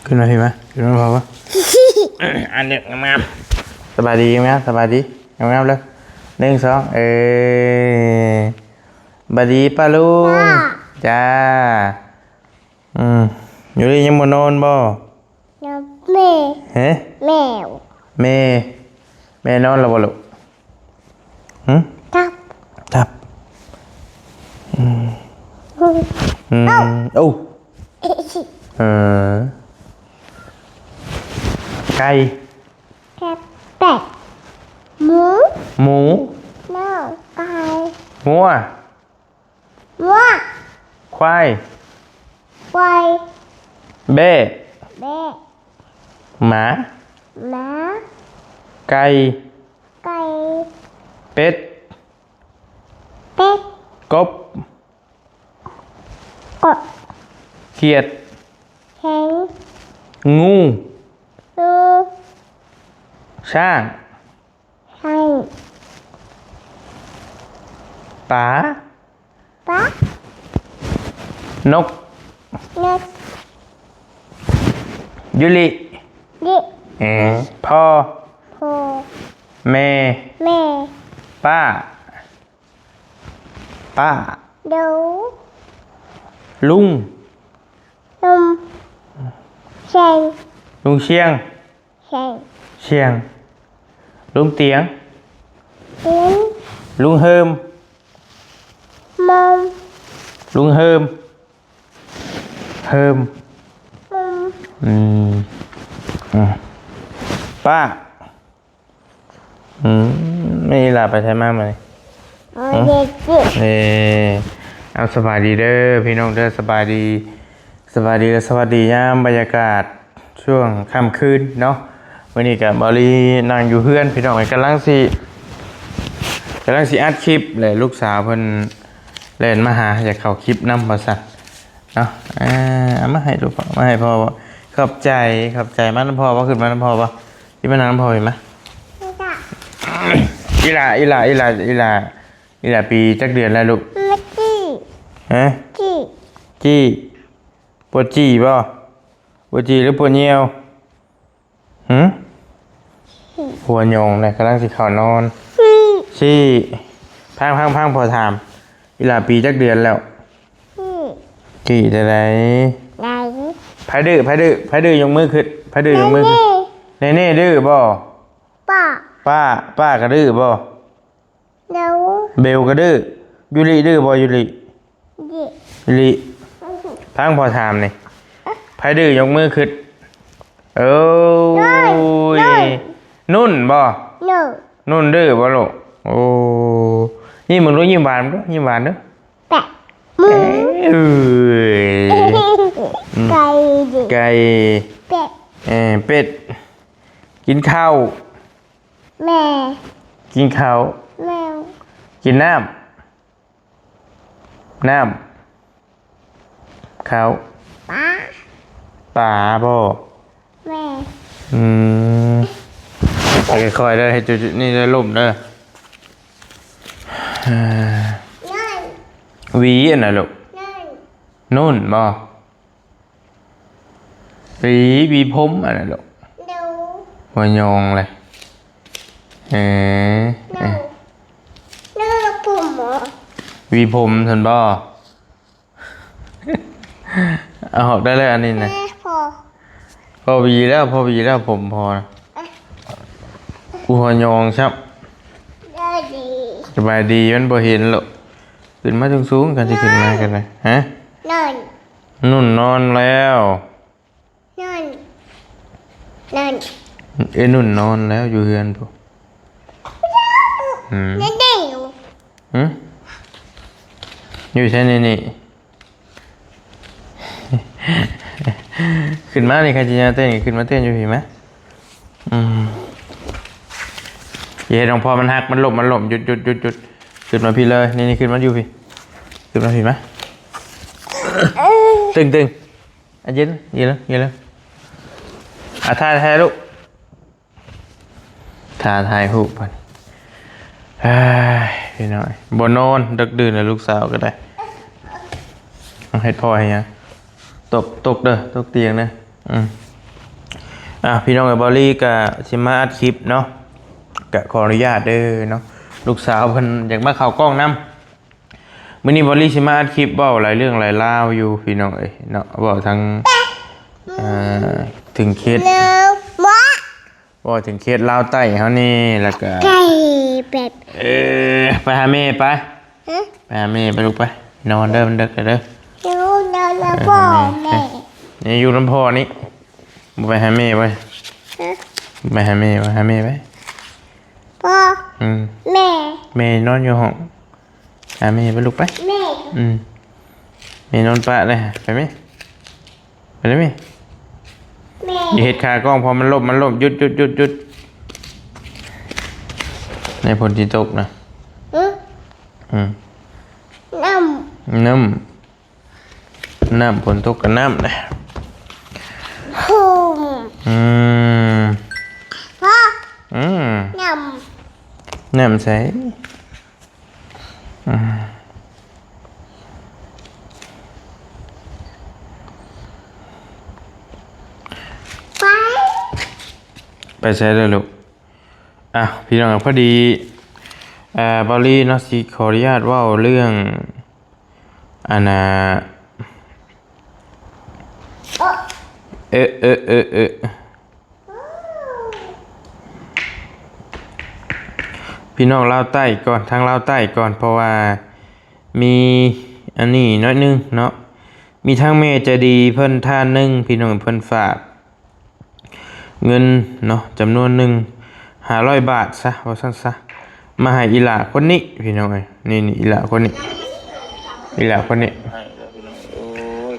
ขึ้นมาพี่มะขึ้นมาพอปะอันเด็กงามสบายดีงามสบายดีงามเลย1 2บายดีป้าลุงจ้าอยู่นี่ยังบ่นอนบ่แม่เฮ้แมวแม่นอนแล้วบ่ลูกครับโอ้ไก่แค่เป็ดหมู น้องไก่งัววัวควาย ควาย เบ้แบะหมา หมา ไก่ ไก่เป็ด เป็ดกบกดเขียดแข็งงู งู ช้างไข่ ปลาปลาน ก นกยุลิดิ พ่อโพแม่ แม่ ป้าเดู ลุง นมแฉ่ง ลุงเชียง แฉ่ง ลุงเตียง ลิ้น ลุงเฮิม มอม ลุงเฮิมมุมป้าไม่หลับไปใช่ไหมมาเลย เด็กเอาสบายดีเด้อพี่น้องเด้อสบายดีสวัสดียามบรรยากาศช่วงค่ำคืนเนาะวันนี้กับบอลีนั่งอยู่เพื่อนพี่น้องกำลังสิอัดคลิปเลยลูกสาวเพิ่นเล่นมาหาอยากเข้าคลิปนำภาษาเนาะเอามาให้ดูพ่อมาให้พ่อขอบใจมันพ่อว่าขึ้นมาน้ำพ่อป่ะที่มันน้ำพ่อเห็นไหมอีหล่าปีจักเดือนแล้วลูกไม่จี้ฮะจี้ปวดจี้ป่ะปวดจี้หรือปวดเยี่ยวหัวยงเลยกำลังสิข่าวนอนซี่พังพอถามอีหล่าปีจักเดือนแล้วกี่จะไหนไผดื้อยกมือขึ้นไผดื้อยกมือขึ้นเน่ดื้อบ่ป้าก็ดื้อบ่เบลก็ดื้อยูริดื้อบ่ยูริพังพอถามนี่ไผดื้อยกมือขึ้นโอ้ยนุ่นบ่นุ่นดื้อบ่ลูกโอ้ยิ้มมึงรู้ยิ้มหวานมั้ยยิ้มหวานเด้อแปะมือไก่เป็ดกินข้าวแม่กินข้าวแมวกินน้ำข้าวป่าบ่แม่ค่อยๆเด้อให้จุดนี่ได้ล่มเด้อหวีอันน่ะลูกนุ่นบ่หวีผมอันน่ะลูกหัวยงเลยผมหวีผมท่านบ่เอาออกได้เลยอันนี้นะพอหวีแล้วผมพอกูหัวยงครับสบายดีมันบ่เห็นหรอกขึ้นมาสูงๆกันจะขึ้นมากันเลยฮะนุ่นนอนแล้วนุ่นนอนแล้วอยู่เฮือนปุ๊อยู่ใช่นี่ขึ้นมานี่ใครจะเต้นขึ้นมาเต้นอยู่พี่ไหมอย่าให้หลวงพ่อมันหักมันหลบหยุดขึ้นมาพี่เลยนี่ขึ้นมาอยู่พี่ขึ้นมาพี่ไหมตึงเย็นแล้วถ่ายลูกถ่ายหูปมันพี่น้อยบนนอนดึกดื่นเลยลูกสาวก็ได้ให้พ่อให้ยังตกเด้อตกเตียงนะ พี่น้องกับบอลลี่กับสิมาอัดคลิปเนาะกะขออนุญาตเด้อเนาะลูกสาวเพิ่นอยากมาเข้ากล้องนำมื้อนี้บอลลี่สิมาอัดคลิปเว้าหลายเรื่องหลายราวอยู่พี่น้องเอ้ยเนาะเว้าทั้งถึงเคสเว้าถึงเคสลาวใต้เฮานี่แล้วก็ไก่เป็ดไปหาแม่ไปไปหาแม่ไปลูกไปนอนเด้อมันดึกแล้วเด้ออยู่แล้วพ่อแม่นี่อยู่ลำพ่อนี่ไปหาแม่ไปไปหาแม่ไปหาแม่ไปพ่อแม่แม่นอนอยู่ห้องหาแม่ไปลูกไปแม่แม่นอนปะเลยไปไหมไปเลยไหมอย่าเห็ดขากล้องพอมันล่มหยุดในผลที่ตกนะน้ำผลตกกับน้ำนะพ่อน้ำใสไปใช้เลยลูกพี่น้องพอดีบอลลี่เนาะสิขออนุญาตว่าเรื่องพี่น้องลาวใต้ก่อนทางลาวใต้ก่อนเพราะว่ามีอันนี้น้อยนึงเนาะมีทางแม่ใจดีเพิ่นท่านนึงพี่น้องเพิ่นฝากเงินเนาะจำนวนหนึ่ง500 บาทซะว่าซั่นซะมาให้อีหลาคนนี้พี่น้องเอ้ยนี่อีหลาคนนี้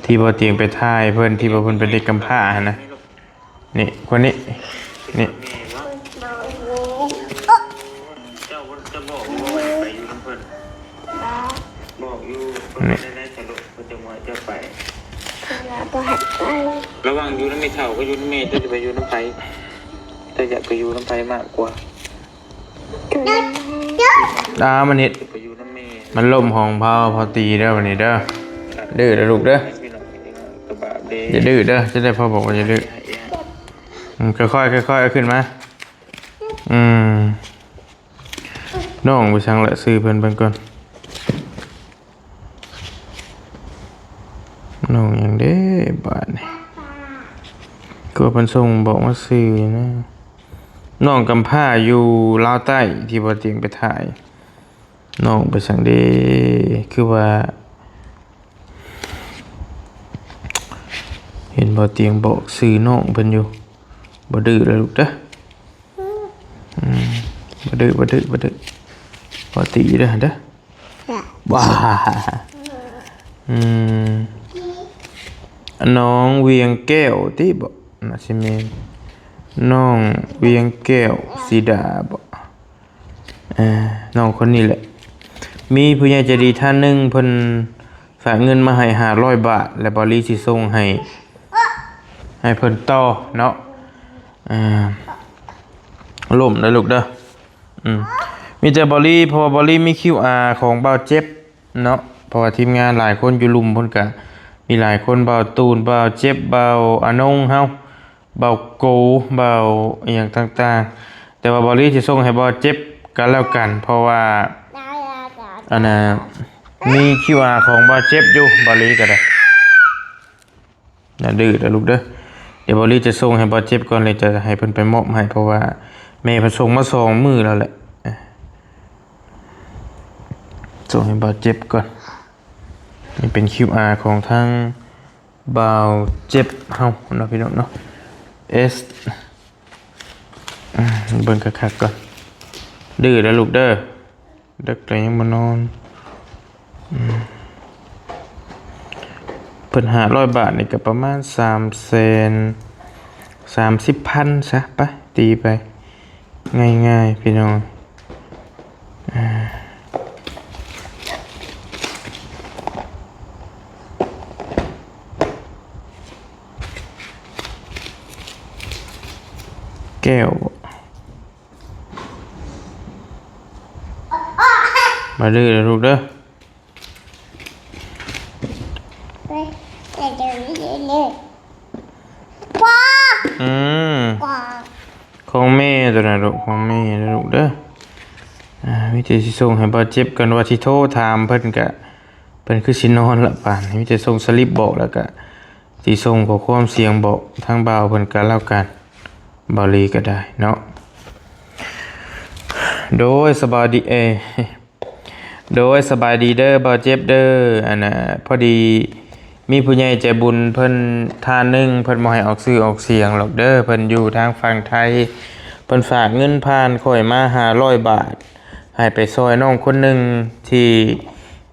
ที่บ่เตียงไปถ่ายเพิ่นที่บ่เพิ่นเป็นเด็กกำพร้านะนี่คนนี้นี่ระหว่างอยู่น้ำมีเท่าก็อยู่น้ำเมย์จะไปอยู่น้ำไผ่แต่อยากไปอยู่น้ำไผ่มากกว่ามันเห็ดมันล่มของพอตีเด้อวันนี้เด้อดื้อเด้อลูกเด้ออย่าดื้อเด้อจะได้พ่อบอกว่าอย่าดื้อค่อยๆขึ้นมาน้องไปช่างละซื้อเพิ่นก่อนน้องอย่างเด้บาดนี่ก็เพิ่นส่งบอกว่าซื้อนะน้องกำพร้าอยู่ลาวใต้ที่บ่เตียงไปถ่ายน้องไปช่างเด้คือว่าเห็นบ่เตียงบอกซื้อน้องเพิ่นอยู่บ่ดื้อเลยลูกเด้อบ่ดื้อบ่ตีเด้อว้าน้องเวียงแก้วที่บอกนะใช่ไหมน้องเวียงแก้วสีดาบอกน้องคนนี้แหละมีผู้ใหญ่ใจดีท่านหนึ่งเพิ่นฝากเงินมาให้500 บาทและบริสิส่งให้เพิ่นต่อเนาะล่มได้ลูกเด้อมีแต่บริเพราะว่าบริมี QR ของเบาเจ็บเนาะเพราะว่าทีมงานหลายคนอยู่ลุมเพิ่นก็มีหลายคนเบาตูนเบาเจ็บเบาอนงเฮาเบาโกเบาอย่างต่างๆแต่ว่าบอลี่จะส่งให้เบาเจ็บกันแล้วกันเพราะว่ามี QR ของเบาเจ็บอยู่บอลี่ก็ได้อย่าดื้อนะลูกเด้อเดี๋ยวบอลี่จะส่งให้เบาเจ็บก่อนเลยจะให้เพิ่นไปมอบให้เพราะว่าแม่เพิ่นส่งมา2 มื้อแล้วแหละส่งให้เบาเจ็บก่อนนี่เป็น QR ของทางบ่าวเจ็บเฮาเนาะพี่น้องเนาะS เบิ่งคักๆก่อนดื้อแล้วลูกเด้อเด็กแต่ยังบ่นอนเพิ่น500 บาทนี่ก็ประมาณ330,000ซะไปตีไปง่ายๆพี่น้องแก้วมาดื้อแล้วลูกเด้อพ่อ ม่ตัวนั้นลูกของแม่นะลูกเด้อวิธีสิส่งให้บ่เจ็บกันว่าสิโทรถามเพิ่นก็เพิ่นคือสินอนละป่านวิธีส่งสลิปบอกแล้วก็สิส่งข้อความเสียงบอกทางบ่าวเพิ่นก็แล้วกันบ่ลีก็ได้เนาะโดยสบายดีโดยสบายดีเด้อบ่เจ็บเด้ออันน่ะพอดีมีผู้ใหญ่ใจบุญเพิ่นทานนึงเพิ่นบ่ให้ออกชื่อออกเสียงหรอกเด้อเพิ่นอยู่ทางฝั่งไทยเพิ่นฝากเงินผ่านข่อยมา500 บาทให้ไปซอยน้องคนหนึงที่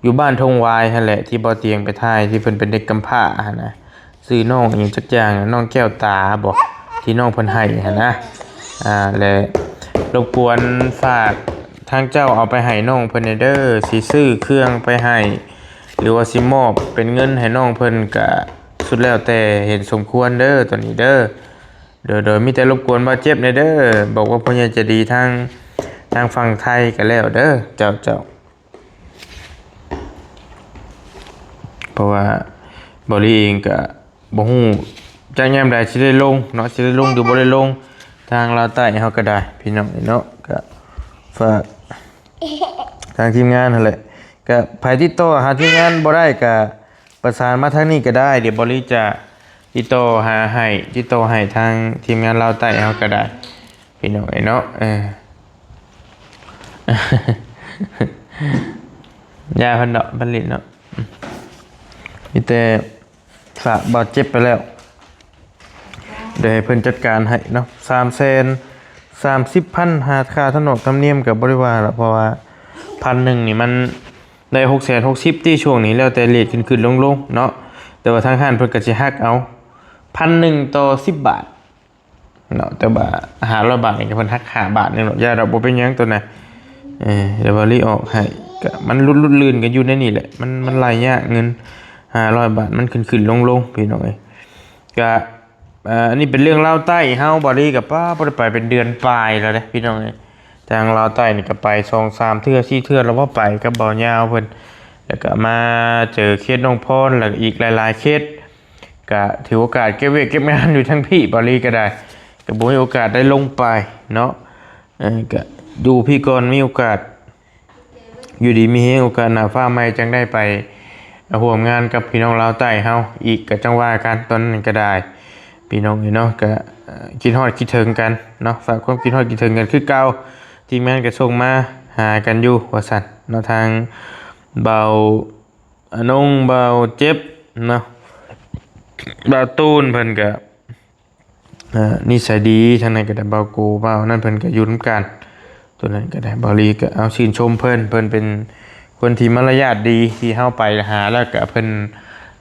อยู่บ้านทงวายนั่นแหละที่บ่เตียงไปทายที่เพิ่นเป็นเด็กกำพร้าหั่นนะชื่อน้องอิหยังจักอย่างน้องแก้วตาบ่ที่น้องเพิ่นให้หั่นนะและรบกวนฝากทางเจ้าเอาไปให้น้องเพิ่นเด้อสิซื้อเครื่องไปให้หรือว่าสิมอบเป็นเงินให้น้องเพิ่นก็สุดแล้วแต่เห็นสมควรเด้อตัวนี้เด้อโดยมีแต่รบกวนบ่เจ็บเด้อบอกว่าพ่อใหญ่จะดีทางฝั่งไทยก็แล้วเด้อเจ้าเพราะว่าบ่ลีเองก็บ่ฮู้จักยามใดสิได้ลงเนาะสิได้ลงหรือบ่ได้ลงทางลาวใต้เฮาก็ได้พี่น้องเนาะก็ฝากทางทีมงานนั่นแหละก็ไผติดต่อหาทีมงานบ่ได้ก็ประสานมาทางนี้ก็ได้เดี๋ยวบ่ลีจะติดต่อหาให้ติดต่อให้ทางทีมงานลาวใต้เฮาก็ได้พี่น้องเนาะยาเพิ่นเนาะบันลิตเนาะมีแต่ฝากบาดเจ็บไปแล้วเดี๋ยวให้เพิ่นจัดการให้เนาะ330,000หาค่าถนนธรรมเนียมกับบริวารละเพราะว่า1,000นี่มันได้660ที่ช่วงนี้แล้วแต่เรทขึ้นๆลงๆเนาะแต่ว่าทางห้างเพิ่นก็สิหักเอา1,000ต่อ10 บาทเนาะแต่ว่า500 บาทนี่ก็เพิ่นหัก5 บาทนึงเนาะอย่าเราบ่เป็นหยังตัวน่ะเดี๋ยวบ่รีออกให้ก็มันลุดๆลื่นกันอยู่ในนี่แหละมันหลายยากเงิน500 บาทมันขึ้นๆลงๆพี่น้องเอ้ยก็อันนี้เป็นเรื่องลาวใต้เฮาบ่ได้กับป้าบ่ได้ไปเป็นเดือนปลายแล้วเด้พี่น้องเอ้ยทางลาวใต้นี่ก็ไป 2-3 เทื่อ4 เทื่อแล้วว่าไปกับบ่าวยาวเพิ่นแล้วก็มาเจอเคสน้องพรแล้วอีกหลายๆเคสก็ถือโอกาสเก็บเวกเก็บงานอยู่ทั้งพี่บ่ลีก็ได้ก็บ่มีโอกาสได้ลงไปเนาะก็ดูพี่ก่อนมีโอกาสอยู่ดีมีโอกาสหน้าฟ้าใหม่จังได้ไปร่วมงานกับพี่น้องลาวใต้เฮาอีกก็จังว่ากันตอนนั้นก็ได้พี่น้องเนาะก็คิดฮอดคิดถึงกันเนาะฝากความคิดฮอดคิดถึงกันคือเก่าทีมงานก็ส่งมาหากันอยู่ว่าซั่นเนาะทางเบาอนงเบาเจ็บเนาะเบาตูนเพิ่นก็นิสัยดีทางนั้นก็ได้เบาโกเบานั่นเพิ่นก็อยู่นำกันตัวนั้นก็ได้บลีก็เอาชื่นชมเพิ่นเป็นคนที่มารยาทดีที่เฮาไปหาแล้วก็เพิ่น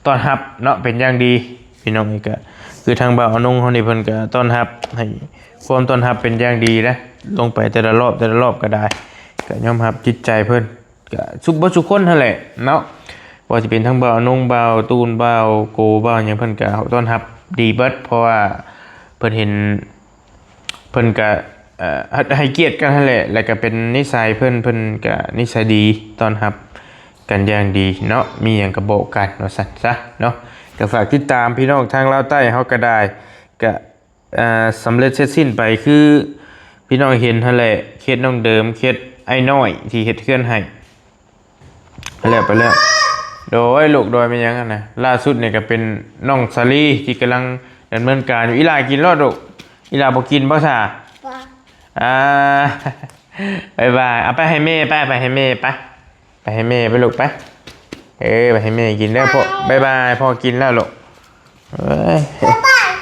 ต้อนรับเนาะเป็นอย่างดีพี่น้องนี่ก็คือทางบ่าวอนงเฮานี่เพิ่นก็ต้อนรับให้ความต้อนรับเป็นอย่างดีนะลงไปแต่ละรอบก็ได้ก็ยอมรับจิตใจเพิ่นก็ทุกคนนั่นแหละเนาะว่าสิเป็นทั้งบ่าวอนงบ่าวตูนบ่าวโกบ่าวหยังเพิ่นก็ต้อนรับดีเบิดเพราะว่าเพิ่นเห็นเพิ่นก็ให้เกียรติกันนั่นแหละแล้วก็เป็นนิสัยเพิ่นก็นิสัยดีต้อนรับกันอย่างดีเนาะมีหยังก็บอกกันว่าซั่นซะเนาะก็ฝากติดตามพี่น้องทางลาวใต้เฮาก็ได้ก็สำเร็จเสร็จสิ้นไปคือพี่น้องเห็นนั่นแหละเคสน้องเดิมเคสไอ้น้อยที่เฮ็ดเฮือนให้แล้วไปแล้วโดยลูกโดยเป็นหยังน่ะล่าสุดนี่ก็เป็นน้องสาลีที่กำลังดำเนินการอยู่อีหลากินรอดลูกอีหลาบ่กินบ่ซ่าบ๊ายบายเอาไปให้แม่ไปให้แม่ไปให้แม่ไปลูกไปไปให้แม่กินแล้วพ่อบ๊ายบายพ่อกินแล้วลูก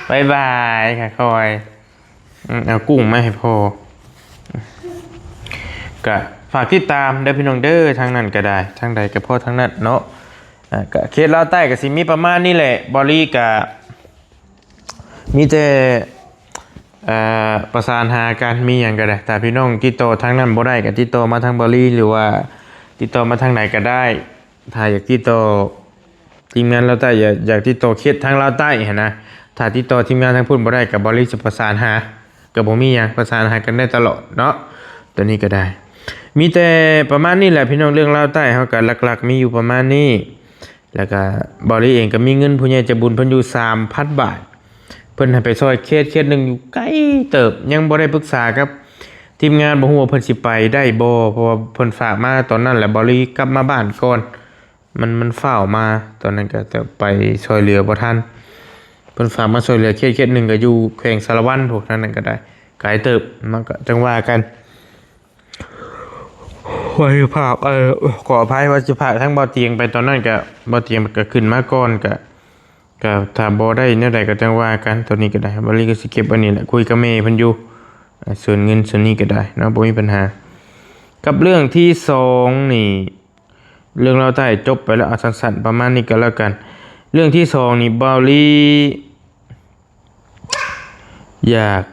บ๊ายบายค่ะคอยเอากุ้งมาให้พ่อก็ฝากติดตามได้พี่น้องเด้อทางนั้นก็ได้ทางใดก็พ่อทางนั้นเนาะก็เคสลาวใต้ก็สิมีประมาณนี้แหละบริก็มีแต่ประสานหาการมีอย่างก็ได้แต่พี่น้องติดต่อทางนั้นบ่ได้ก็ติดต่อมาทางบริหรือว่าติดต่อมาทางไหนก็ได้ถ้าอยากติดต่อทีมงานลาวใต้อยากติดต่อเคสทางลาวใต้เห็นนะถ้าติดต่อทีมงานทางพุ่นบ่ได้กับบริจะประสานหากับบ่มีหยังประสานหากันได้ตลอดเนาะตัวนี้ก็ได้มีแต่ประมาณนี้แหละพี่น้องเรื่องลาวใต้เฮาก็หลักๆมีอยู่ประมาณนี้แล้วก็บริเองก็มีเงินผู้ใหญ่ใจบุญเพิ่นอยู่ 3,000 บาทเพิ่ พิ่นให้ไปซอยเคสหนึงอยู่ไกลเติบยังบ่ได้ปรึกษากับทีมงานบ่ฮู้ว่าเพิ่นสิไปได้บ่เพราะว่าเพิ่นฝากมาตอนนั้นแหละบ่รีกลับมาบ้านก่อนมันฟ้าวมาตอนนั้นก็จะไปช่วยเหลือบ่ทันเพิ่นฝากมาช่วยเหลือเคสหนึงก็อยู่แขวงสารวัตรพวกนั้นก็ได้ไกลเติบมันก็จังว่ากันขอภาพขออภัยว่าสิพาทั้งบ่เตียงไปตอนนั้นก็บ่เตียงก็ขึ้นมาก่อนก็ถ้าบ่ได้แนวใดก็จังว่ากันตอนนี้ก็ได้บ่รีก็สิเก็บอันนี้แหละคุยกับแม่เพิ่นอยู่ส่วนเงินส่วนนี้ก็ได้เนาะบ่มีปัญหากับเรื่องที่2นี่เรื่องเราใต้จบไปแล้วเอาสั้นๆประมาณนี้ก็แล้วกันเรื่องที่2นี่บาวลี่อยาก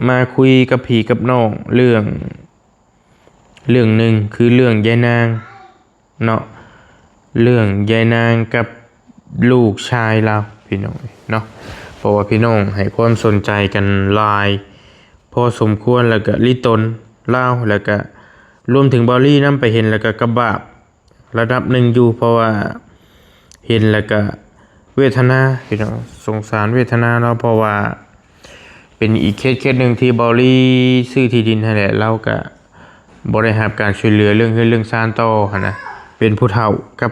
มาคุยกับพี่กับน้องเรื่องหนึ่งคือเรื่องยายนางเนาะเรื่องยายนางกับลูกชายเราพี่น้องเนาะเพราะว่าพี่น้องให้ความสนใจกันหลายพอสมควรแล้วก็ลิตนเล่าแล้วก็รวมถึงบอลลี่นำไปเห็นแล้วก็กระบาบระดับหนึ่งอยู่เพราะว่าเห็นแล้วก็เวทนาพี่น้องสงสารเวทนาเราเพราะว่าเป็นอีกเคสหนึ่งที่บอลลี่ซื้อที่ดินให้แหละเราก็บริหารการช่วยเหลือเรื่องซานโตนะเป็นผู้เฒ่ากับ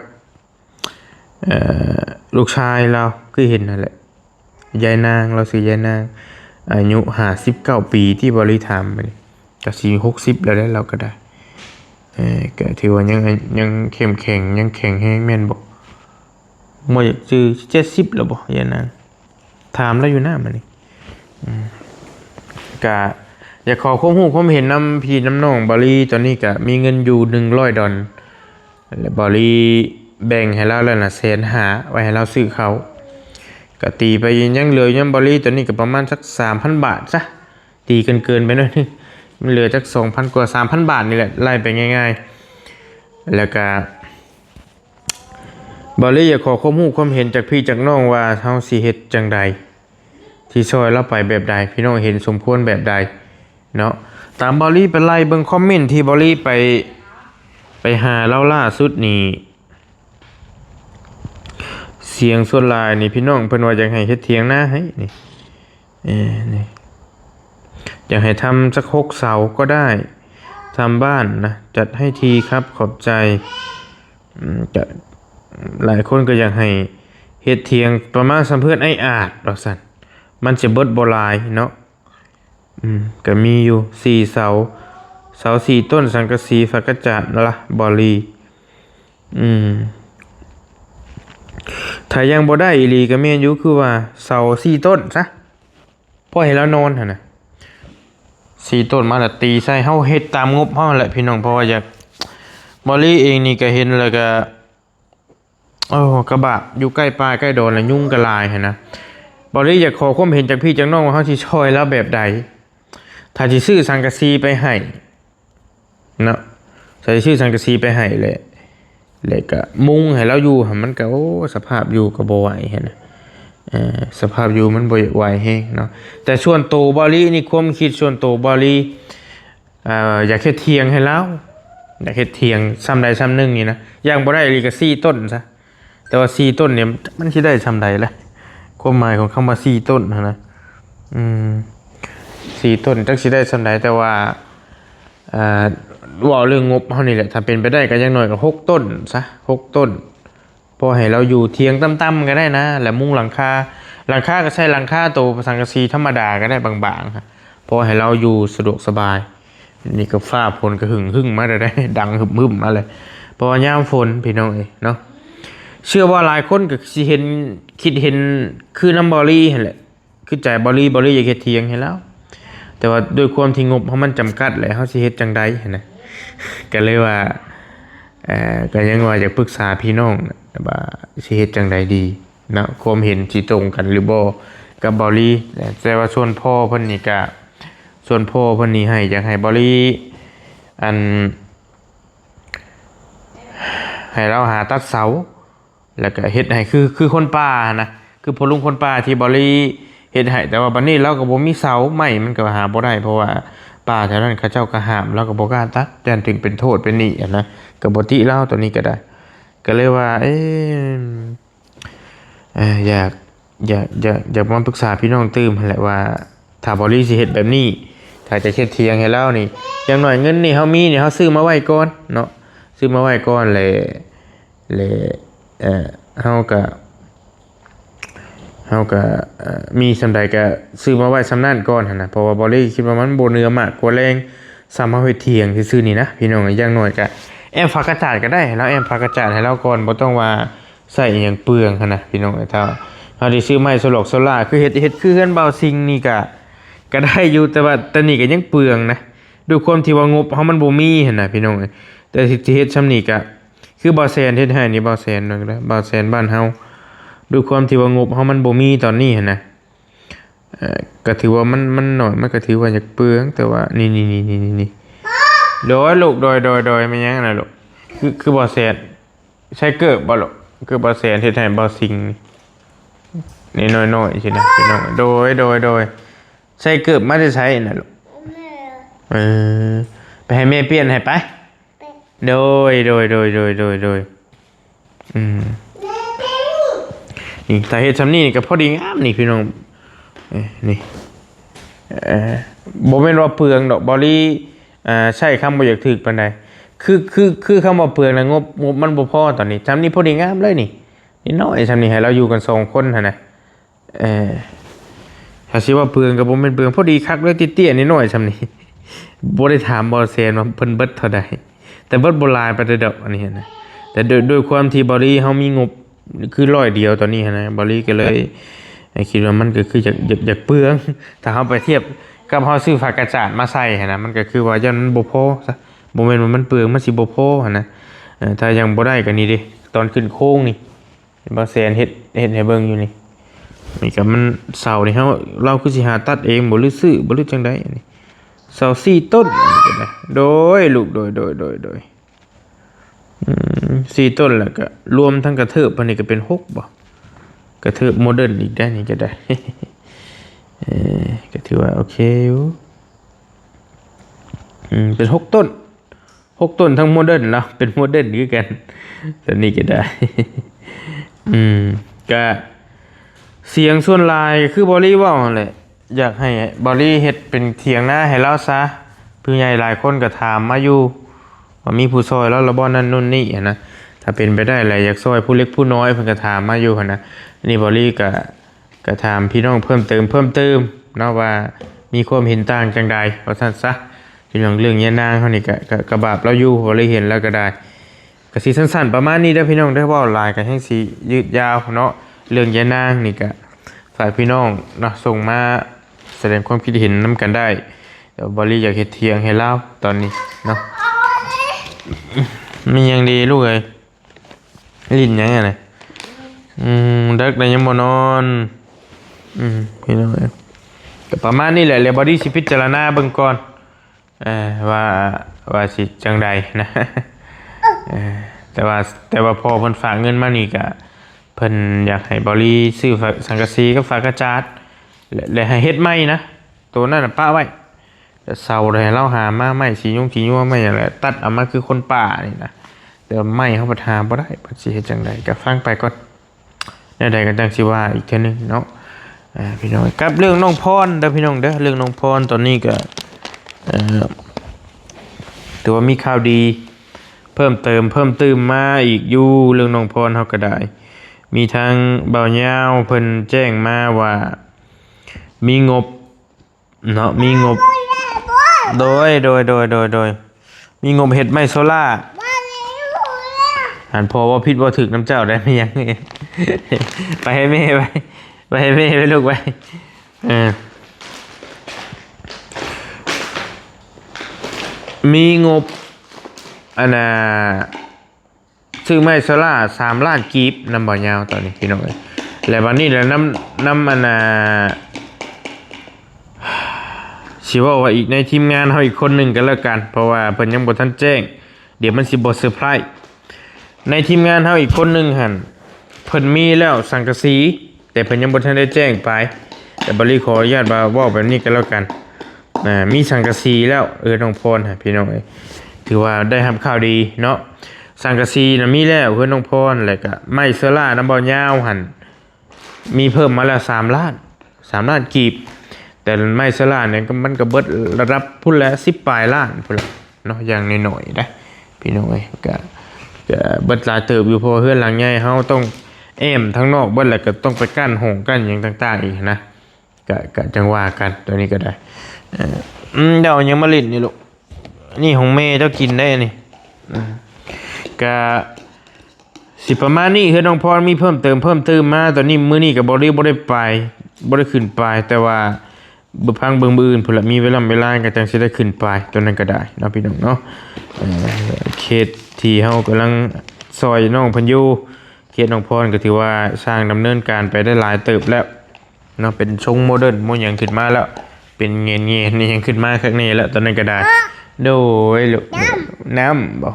ลูกชายเราคือเห็นนั่นแหละยายนางเราซื้อยายนางอายุ59 ปีที่บริธรรมไปก็60แล้วได้เราก็ได้ก็ถือว่ายังเข้มแข็งยังแข็งแรงแม่นบ่บ่อยากจื้อ70แล้วบ่ยายนางถามแล้วอยู่หน้ามันนี่ก็อยากขอความรู้ความเห็นนำพี่น้ำน้องบาลีตอนนี้ก็มีเงินอยู่$100แล้วบาลีแบ่งให้เราแล้วน่ะ150,000ไว้ให้เราซื้อเขาก็ตีไปยังเหลือยังบาลีตอนนี้ก็ประมาณสัก 3,000 บาทซะตีเกินไปหน่อยนึงมันเหลือจัก 2,000 กว่า 3,000 บาทนี่แหละไล่ไปง่ายๆแล้วก็บาลีอยากขอความรู้ความเห็นจากพี่จากน้องว่าเฮาสิเฮ็ดจังใดที่ซอยเราไปแบบใดพี่น้องเห็นสมควรแบบใดเนาะตามบอลลี่ไปไล่เบิ่งคอมเมนต์ที่บอลลี่ไปหาเล่าล่าสุดนี่เสียงส่วนหลายนี่พี่น้องเพิ่นว่าอยากให้เฮ็ดเถียงนาให้นี่นี่อยากให้ทำสัก6 เสาก็ได้ทำบ้านนะจัดให้ทีครับขอบใจจะหลายคนก็อยากให้เฮ็ดเถียงประมาณสำเพื่อนไอ้อาจว่าซั่นมันจะเบิดบ่หลายเนาะก็มีอยู่4 เสา4 ต้นสังกะสีฝักกระจาดนั่นล่ะบอลีถ้ายังบ่ได้อีหลีก็แม่นอยู่คือว่าเสา4 ต้นซะพอให้เรานอนหั่นน่ะ4 ต้นมาแล้วตีใส่เฮาเฮ็ดตามงบเฮาแหละพี่น้องเพราะว่าอยากบอลีเองนี่ก็เห็นแล้วก็กระบะอยู่ใกล้ป่าใกล้โดนแล้วยุ่งกระลายหั่นนะบอลี่อยากขอความเห็นจากพี่จากน้องว่าเขาสิช่วยแล้วแบบใดถ้าสิซื้อสังกะสีไปให้เนาะถ้าสิซื้อสังกะสีไปให้แหละก็มุงให้เราอยู่มันก็สภาพอยู่ก็บ่ไหวหั่นนะสภาพอยู่มันบ่ไหวแฮงเนาะแต่ส่วนตัวบอลี่นี่ความคิดส่วนตัวบอลี่อยากเฮ็ดเถียงให้เราอยากเฮ็ดเถียงซ้ำใดซ้ำหนึ่งนี่นะอย่างบ่ได้อีหลีก็4 ต้นซะแต่ว่า4 ต้นเนี่ยมันสิได้ซ้ำใดล่ะความหมายของคำว่า4 ต้นนะ4 ต้นจักสิได้สำใดแต่ว่าว่าเรื่องงบเฮานี่แหละถ้าเป็นไปได้ก็อย่างน้อยก็6 ต้นซะ6 ต้นพอให้เราอยู่เทียงต่ำๆก็ได้นะแล้วมุงหลังคาก็ใช้หลังคาโตสังกะสีธรรมดาก็ได้บางๆฮะพอให้เราอยู่สะดวกสบายนี่ก็ฟ้าฝนก็หึ่งมาได้ดังหึมๆมาเลยเพราะว่ายามฝนพี่น้องเนาะเชื่อว่าหลายคนก็สิคิดเห็นคือน้ำบอลี่นั่นแหละคือใจบอลี่อยากเฮ็ดเถียงให้แล้วแต่ว่าด้วยความที่งบมันจำกัดแหละเฮาสิเฮ็ดจังใดนะก็เลยว่าก็ยังว่าอยากปรึกษาพี่น้องว่าสิเฮ็ดจังใดดีเนาะความเห็นสิตรงกันหรือบ่กับบอลี่แต่ว่าส่วนพ่อเพิ่นนี่ก็ส่วนพ่อเพิ่นนี่ให้อยากให้บอลี่ให้เราหาตัดเสาแล้วก็เฮ็ดให้คือคนป่านะคือพอลุงคนป่าที่บริเฮ็ดให้แต่ว่าบัดนี้เราก็บ่มีเสาไม้มันก็หาบ่ได้เพราะว่าป่าแถวนั้นเขาเจ้าก็ห้ามเราก็บ่กล้าตัดแต่ถึงเป็นโทษเป็นหนี้นะก็บ่ติเราตัวนี้ก็ได้ก็เลยว่าอยาก อยากมาปรึกษาพี่น้องตื้มแหละว่าถ้าบริสิเฮ็ดแบบนี้ถ้าจะเฮ็ดเทียงให้เรานี่อย่างน้อยเงินนี่เฮามีนี่เฮาซื้อมาไว้ก่อนเนาะซื้อมาไว้ก่อนเลยเฮาก็มีสำใดก็ซื้อมาไว้สำนั้นก่อนหั่นน่ะเพราะว่าบริคิดว่ามันบ่เนื้อมากกว่าแรงสามารถเฮ็ดเทียงซื่อๆนี่นะพี่น้องอย่างน้อยก็แอมฝากกระจาดก็ได้แล้วแอมฝากกระจาดให้เราก่อนบ่ต้องว่าใส่อิหยังเปลืองหั่นน่ะพี่น้องถ้าเฮาได้ซื้อไม้โซล่าคือเฮ็ดคือเฮือนเบาซิงนี่ก็ได้อยู่แต่ว่าตอนนี้ก็ยังเปลืองนะด้วยความที่ว่างบเฮามันบ่มีหั่นน่ะพี่น้องแต่ที่เฮ็ดซำนี้ก็คือบ่แซนเฮ็ดให้นี่บ่แซนนึงแล้วบ่แซนบ้านเฮาด้วยความที่ว่างบเฮามันบ่มีตอนนี้หั่นน่ะก็ถือว่ามันน้อยมันก็ถือว่าอยากเปลืองแต่ว่านี่โดยลูกโดยมันยังน่ะลูกคือบ่แซนใช้เกิบบ่ลูกคือบ่แซนเฮ็ดให้บ่ซิงนี่น้อยๆสินะพี่น้องโดยใช้เกิบมาได้ใช้น่ะลูกไปให้แม่เปลี่ยนให้ไปโดยนี่ถ้าเฮ็ดซำนี้ก็พอดีงามนี่พี่น้องนี่บ่แม่นว่าเปลืองดอกบริใช้คำบ่อยากถึกปานใดคือคำว่าเปลืองนะงบมันบ่พอตอนนี้ซำนี้พอดีงามเลยนี่น้อยซำนี้ให้เราอยู่กัน2คนหั่นน่ะถ้าสิว่าเปลืองก็บ่แม่นเปลืองพอดีคักเลยเตี้ยๆนิดหน่อยซำนี้บ่ได้ถามบ่แซนว่าเพิ่นเบิดเท่าใดแต่เบิดบ่หลายปานใดดอกอันนี้นะแต่ด้วยความที่บริเฮามีงบคือ100เดียวตอนนี้นะบริก็เลยคิดว่ามันก็คืออยากเปลืองถ้าเฮาไปเทียบกับเฮาซื้อฝากกระจาดมาใส่หั่นนะมันก็คือว่ายันมันบ่พอซะบ่แม่นว่ามันเปลืองมันสิบ่พอหั่นนะถ้ายังบ่ได้ก็นี่เด้ตอนขึ้นโค้งนี่บ่แซนเฮ็ดให้เบิ่งอยู่นี่ก็มันเสานี่เราคือสิหาตัดเองบ่หรือซื้อบ่หรือจังได๋นี่เสา4ต้นก็ได้โดยลูกโดย4ต้นแล้วก็รวมทั้งกระเทิบอันนี้ก็เป็น6บ่กระเทิบโมเดิร์นอีกได้นี่ก็ได้ก็ถือว่าโอเคอยู่เป็น6ต้นทั้งโมเดิร์นแล้วเป็นโมเดิร์นคือกันตัวนี้ก็ได้ก็เสียงส่วนลายคือบอลี่ว่าแหละอยากให้บอลี่เฮ็ดเป็นเถียงหน้าให้เราซะผู้ใหญ่หลายคนก็ถามมาอยู่ว่ามีผู้ซอยแล้วบ่นั่นนู่นนี่นะถ้าเป็นไปได้อะไรอยากซอยผู้เล็กผู้น้อยเพิ่นก็ถามมาอยู่หั่นนะนี่บอลี่ก็ถามพี่น้องเพิ่มเติมเนาะว่ามีความเห็นต่างจังใดว่าซั่นซะพี่น้องเรื่องยะนางเฮานี่ก็บาปเราอยู่บ่เลยเห็นแล้วก็ได้ก็สิสั้นๆประมาณนี้เด้อพี่น้องเด้อเว้าหลายก็แฮงสิยืดยาวเนาะเรื่องยะนางนี่ก็ฝากพี่น้องเนาะส่งมาแสดงความคิดเห็นนํกันได้เดี๋ยวบอลี่อยากเฮ็ดเถียงให้เราตอนนี้เนาะมียังดีลูกเอ้ยลิ้นยังไงน่ะดึกได้ยังบ่นอนพี่น้องก็ประมาณนี้แหละแล้วบอดี้สิพิจารณาเบิ่งก่อนว่าสิจังใดนะแต่ว่าพอเพิ่นฝากเงินมานี่ก็เพิ่นอยากให้บอดี้ซื้อสังกะสีกับฝากระจาดและให้เฮ็ดใหม่นะตัวนั้นน่ะป้าไว้แต่เสาให้เราหามาใหม่สียุ่งใหม่อะไรตัดเอามาคือคนป่านี่นะแต่ไม้เฮาบ่หาบ่ได้เพิ่นสิเฮ็ดจังไดก็ฟังไปก่อนแนวใดก็จังสิว่าอีกเทื่อนึงเนาะพี่น้องกับเรื่องน้องพรเด้อพี่น้องเด้อเรื่องน้องพรตอนนี้ก็ถือว่ามีข่าวดีเพิ่มเติมมาอีกอยู่เรื่องน้องพรเฮาก็ได้มีทางบ่าวยาวเพิ่นแจ้งมาว่ามีงบเนาะมีงบโดยมีงบเฮ็ดไม้โซล่าหันพอว่าผิดว่าถึกน้ำเจ้าได้มั้ยยังไปให้แม่ไปให้แม่ไปลูกไปมีงบอันน่ะซื้อไม้โซล่า3ล้านกีบนำบ่ยาวตอนนี้พี่น้องแล้ววันนี้แล้วน้ำอันน่ะสิว่าอีกในทีมงานเฮาอีกคนนึงก็แล้วกันเพราะว่าเพิ่นยังบ่ทันแจ้งเดี๋ยวมันสิบ่เซอร์ไพรส์ในทีมงานเฮาอีกคนนึงหั่นเพิ่นมีแล้วสังกะสีแต่เพิ่นยังบ่ทันได้แจ้งไปแต่บริขออนุญาตว่าเว้าแบบนี้ก็แล้วกันมีสังกะสีแล้วน้องพรฮะพี่น้องถือว่าได้รับข่าวดีเนาะสังกะสีน่ะมีแล้วน้องพรแล้วก็ไม้โซล่าน้ำบ่ยาวหั่น มีเพิ่มมาแล้ว3 ล้าน3 ล้านกีบแต่ไม้สลาเนี่ยมันก็เบิดระดับพุ่นแล้ว10 ปลายล้านพุ่นละเนาะอย่างน้อยๆได้พี่น้องเอ้ยก็เบิดหลายเติบอยู่เพอเฮือนหลังใหญ่เฮาต้องแอมทั้งนอกเบิดแล้วก็ต้องไปกั้นห้องกั้นหยังต่างๆอีกนะก็จังว่ากันตัวนี้ก็ได้เดี๋ยวยังมาลิ้นนี่ลูกนี่ของแม่เจ้ากินได้นี่ก็สิประมาณนี้คือน้องพรมีเพิ่มเติมมาตอนนี้มื้อนี้ก็บ่ได้ไปบ่ได้ขึ้นไปแต่ว่าพังเบิ่งมื้ออื่นพุ่นละมีเวลาก็จังสิได้ขึ้นไปตัวนั้นก็ได้เนาะพี่น้องเนาะเขตที่เฮากำลังซอยน้องเพิ่นอยู่เขตน้องพรก็ถือว่าสร้างดำเนินการไปได้หลายเติบแล้วเนาะเป็นทรงโมเดิร์นโมหยังขึ้นมาแล้วเป็นเงี้ยๆนี่ยังขึ้นมาข้างนี้แล้วตอนนั้นก็ได้โดยลูกน้ำบ่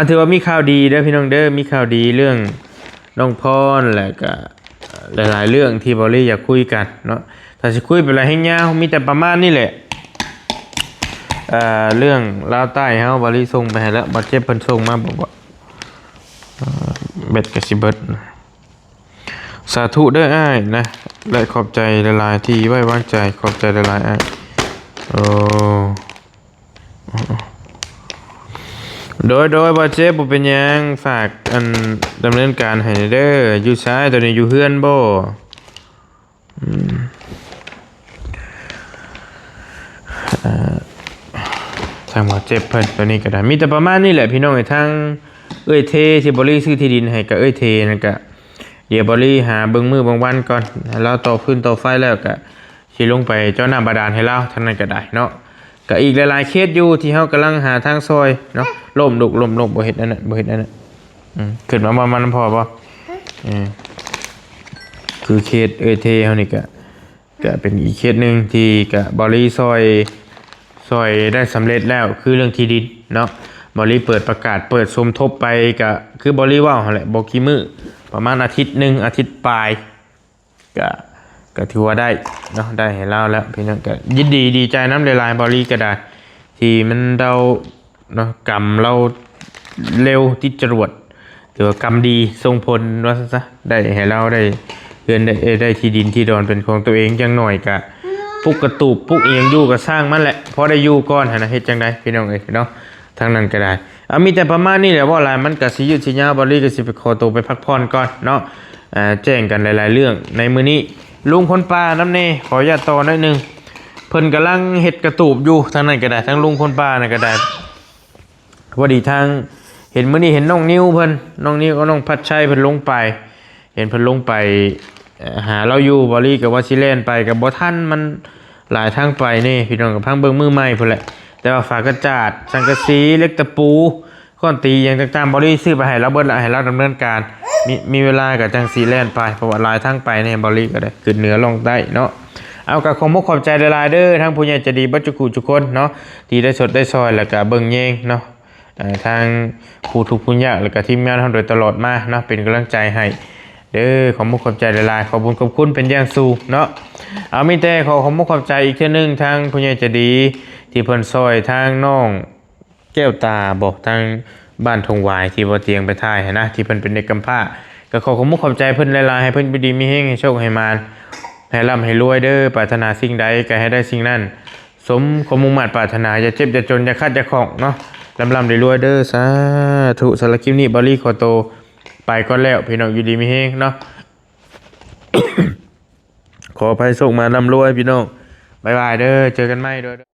ถือว่ามีข่าวดีเด้อพี่น้องเด้อมีข่าวดีเรื่องน้องพรแหละก็หลายๆเรื่องที่บอลลี่อยากคุยกันเนาะถ้าจะคุยเป็นอะไรให้ยาวมีแต่ประมาณนี้แหละเรื่องลาวใต้เฮาบอลลี่ส่งไปให้แล้วบัดเจ็บเพิ่นส่งมาบอกว่าเบ็ดกับสิเบิดสาธุเด้ออ้ายนะและขอบใจหลายๆที่ไว้วางใจขอบใจหลายๆอ้ายโอ้โดยบ่เจ็บบ่เป็นหยังฝากอันดำเนินการให้เด้ออยู่ซ้ายตัวนี้อยู่เฮือนบ่ทางบ่เจ็บเพิ่นตัวนี้ก็ได้มีแต่ประมาณนี้แหละพี่น้องไอ้ทางเทที่บ่ลี่ซื้อที่ดินให้ก็เทนั่นก็เดี๋ยวบ่ลี่หาเบิ่งมื้อบางวันก่อนแล้วต่อพื้นต่อไฟแล้วก็สิลงไปเจ้าน้ำบาดาลให้เราทางนั้นก็ได้เนาะก็อีกหลายๆเคสอยู่ที่เฮากำลังหาทางซอยเนาะล่มบ่เฮ็ดอันนั้นขึ้นมาบ่มันพอบ่คือเคสเทเฮานี่ก็เป็นอีกเคสนึงที่ก็บ่ลี่ซอยได้สำเร็จแล้วคือเรื่องที่ดินเนาะบ่ลี่เปิดประกาศเปิดสมทบไปก็คือบ่ลี่ว่าหั่นแหละบ่กี่มื้อประมาณอาทิตย์นึงอาทิตย์ปลายก็ถือว่าได้เนาะได้ให้เราแล้วพี่น้องก็ยินดีใจน้ำลายบอลี่ก็ได้ที่มันเราเนาะกรรมเราเร็วติดจรวดถือว่ากรรมดีทรงผลว่าซะได้ให้เราได้เงินได้ที่ดินที่ดอนเป็นของตัวเองจังหน่อยกะปุกกระตูบปุกเอียงอยู่ก็สร้างมันแหละพอได้อยู่ก่อนนะเฮ็ดจังไดพี่น้องเอ้ยเนาะทางนั้นก็ได้มีแต่ประมาณนี้แหละว่าหลายมันก็สิยืดสิยาวบอลี่ก็สิไปขอตัวไปพักผ่อนก่อนเนาะแจ้งกันหลายๆเรื่องในมื้อนี้ลุงคนป่าน้ำเน่ขออนุญาตต่อหน่อยนึงเพิ่นกำลังเฮ็ดกระตูบอยู่ทางนั้นก็ได้ทั้งลุงคนป่าน่ะก็ได้พอดีทางเห็นมื้อนี้เห็นน้องนิ้วเพิ่นน้องนิ้วก็น้องพัดชัยเพิ่นลงไปเห็นเพิ่นลงไปหาเราอยู่บริกับว่าสิแล่นไปกับบ่ทันมันหลายทางไปนี่พี่น้องกับพังเบิ่งมือใหม่พุ่นแหละแต่ว่าฝากระจาดสังกะสีเล็กตะปูค้อนตีอย่างต่างๆบริซื้อไปให้เราเบิดละให้เราดำเนินการมีเวลากับจังสีแลนไปเพราะว่าลายทั้งไปในบริก็ได้ขึ้นเหนือลงใต้เนาะเอากับขอบใจหลายๆเด้อทั้งผู้ใหญ่ใจดีบัจจุกุทุกคนเนาะที่ได้สดได้ซอยแล้วก็เบิ่งแยงเนาะทางผู้ทุกผู้ยากแล้วก็ทีมงานเฮาโดยตลอดมาเนาะเป็นกำลังใจให้เด้อขอบใจหลายๆขอบคุณเป็นอย่างสูงเนาะเอามีแต่ขอบใจอีกเทื่อนึงทางผู้ใหญ่ใจดีที่เพิ่นซอยทางน้องแก้วตาบอกทางบ้านทงวายที่บ่เตียงไปถ่ายนะที่เพิ่นเป็นเด็กกำพร้าก็ขอบใจเพิ่นหลายๆให้เพิ่นดีมีแฮงให้โชคให้มานให้ร่ำให้รวยเด้อปรารถนาสิ่งใดก็ให้ได้สิ่งนั้นสมความมุ่งมั่นปรารถนาอย่าเจ็บอย่าจนอย่าขาดอย่าของเนาะร่ำได้รวยเด้อสาธุสำหรับคลิปนี้บอลลี่ขอโตไปก่อนแล้วพี่น้องอยู่ดีมีแฮงเนาะ ขออภัยส่งมาร่ำรวยพี่น้องบ๊ายบายเด้อเจอกันใหม่เด้อ